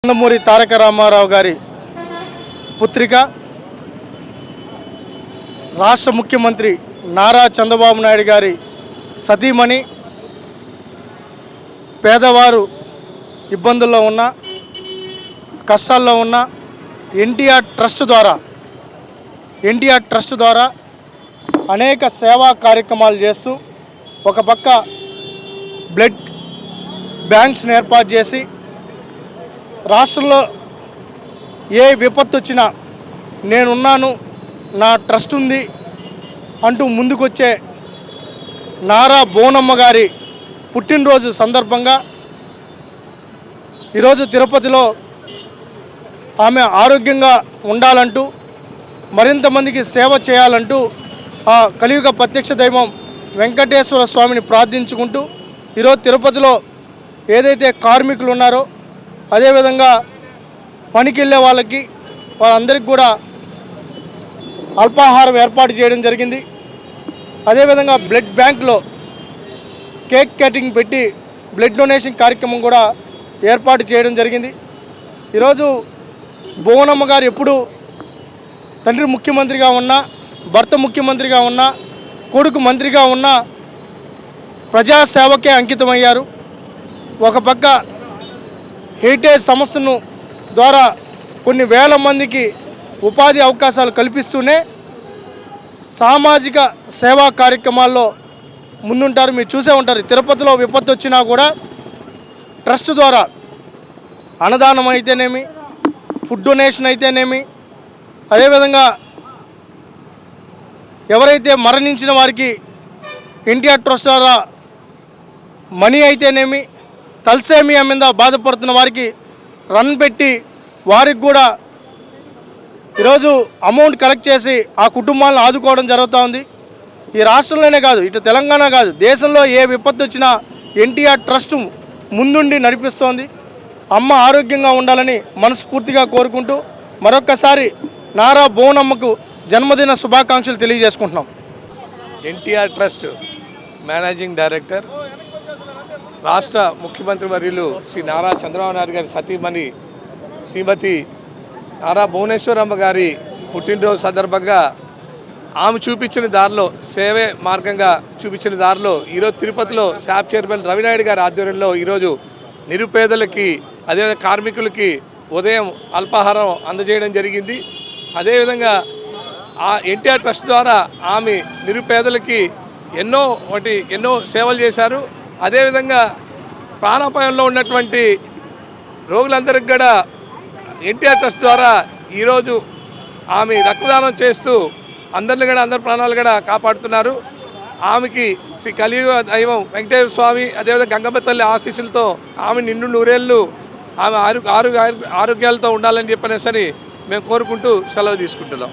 నందమూరి తారక రామారావు గారి పుత్రిక రాష్ట్ర ముఖ్యమంత్రి నారా చంద్రబాబు నాయుడు గారి సతీమణి పేదవారు ఇబ్బందుల్లో ఉన్న కష్టాల్లో ఉన్న ఎన్టీఆర్ ట్రస్ట్ ద్వారా అనేక సేవా కార్యక్రమాలు చేస్తూ ఒక పక్క బ్లడ్ బ్యాంక్స్ని ఏర్పాటు చేసి రాష్ట్రంలో ఏ విపత్తు వచ్చినా నేనున్నాను, నా ట్రస్ట్ ఉంది అంటూ ముందుకొచ్చే నారా బోనమ్మ గారి పుట్టినరోజు సందర్భంగా ఈరోజు తిరుపతిలో ఆమె ఆరోగ్యంగా ఉండాలంటూ మరింత మందికి సేవ చేయాలంటూ ఆ కలియుగ ప్రత్యక్ష దైవం వెంకటేశ్వర స్వామిని ప్రార్థించుకుంటూ ఈరోజు తిరుపతిలో ఏదైతే కార్మికులు ఉన్నారో అదేవిధంగా పనికి వెళ్ళే వాళ్ళందరికీ కూడా అల్పాహారం ఏర్పాటు చేయడం జరిగింది. అదేవిధంగా బ్లడ్ బ్యాంక్లో కేక్ కటింగ్ పెట్టి బ్లడ్ డొనేషన్ కార్యక్రమం కూడా ఏర్పాటు చేయడం జరిగింది. ఈరోజు భువనమ్మ గారు ఎప్పుడు తండ్రి ముఖ్యమంత్రిగా ఉన్నా, భర్త ముఖ్యమంత్రిగా ఉన్నా, కొడుకు మంత్రిగా ఉన్నా ప్రజాసేవకే అంకితమయ్యారు. ఒక పక్క హెరిటేజ్ సంస్థను ద్వారా కొన్ని వేల మందికి ఉపాధి అవకాశాలు కల్పిస్తూనే సామాజిక సేవా కార్యక్రమాల్లో ముందుంటారు. మీరు చూసే ఉంటారు, తిరుపతిలో విపత్తు వచ్చినా కూడా ట్రస్ట్ ద్వారా అన్నదానం అయితేనేమి, ఫుడ్ డొనేషన్ అయితేనేమి, అదేవిధంగా ఎవరైతే మరణించిన వారికి ఎన్టీఆర్ ట్రస్ట్ ద్వారా మనీ అయితేనేమి, తలసేమియా మీద బాధపడుతున్న వారికి రన్ పెట్టి వారికి కూడా ఈరోజు అమౌంట్ కలెక్ట్ చేసి ఆ కుటుంబాలను ఆదుకోవడం జరుగుతూ ఉంది. ఈ రాష్ట్రంలోనే కాదు, ఇటు తెలంగాణ కాదు, దేశంలో ఏ విపత్తు వచ్చినా ఎన్టీఆర్ ట్రస్ట్ ముందుండి నడిపిస్తోంది. అమ్మ ఆరోగ్యంగా ఉండాలని మనస్ఫూర్తిగా కోరుకుంటూ మరొక్కసారి నారా బోనమ్మకు జన్మదిన శుభాకాంక్షలు తెలియజేసుకుంటున్నాం. ఎన్టీఆర్ ట్రస్ట్ మేనేజింగ్ డైరెక్టర్, రాష్ట్ర ముఖ్యమంత్రి వర్యులు శ్రీ నారా చంద్రబాబు నాయుడు గారి సతీమణి శ్రీమతి నారా భువనేశ్వరమ్మ గారి పుట్టినరోజు సందర్భంగా ఆమె చూపించిన దారిలో, సేవే మార్గంగా చూపించిన దారిలో ఈరోజు తిరుపతిలో శాప్ చైర్మన్ రవినాయుడు గారి ఆధ్వర్యంలో ఈరోజు నిరుపేదలకి, అదేవిధంగా కార్మికులకి ఉదయం అల్పాహారం అందజేయడం జరిగింది. అదేవిధంగా ఆ ఎన్టీఆర్ ట్రస్ట్ ద్వారా ఆమె నిరుపేదలకి ఎన్నో సేవలు చేశారు. అదేవిధంగా ప్రాణాపాయంలో ఉన్నటువంటి రోగులందరికీ కూడా ఎన్టీఆర్ ట్రస్ట్ ద్వారా ఈరోజు ఆమె రక్తదానం చేస్తూ అందరి ప్రాణాలు కూడా కాపాడుతున్నారు. ఆమెకి శ్రీ కలియుగ దైవం వెంకటేశ్వర స్వామి, అదేవిధంగా గంగమ్మ తల్లి ఆశీస్సులతో ఆమె నిండు నూరేళ్ళు ఆమె ఆరోగ్యాలతో ఉండాలని చెప్పనేసరి మేము కోరుకుంటూ సెలవు తీసుకుంటున్నాం.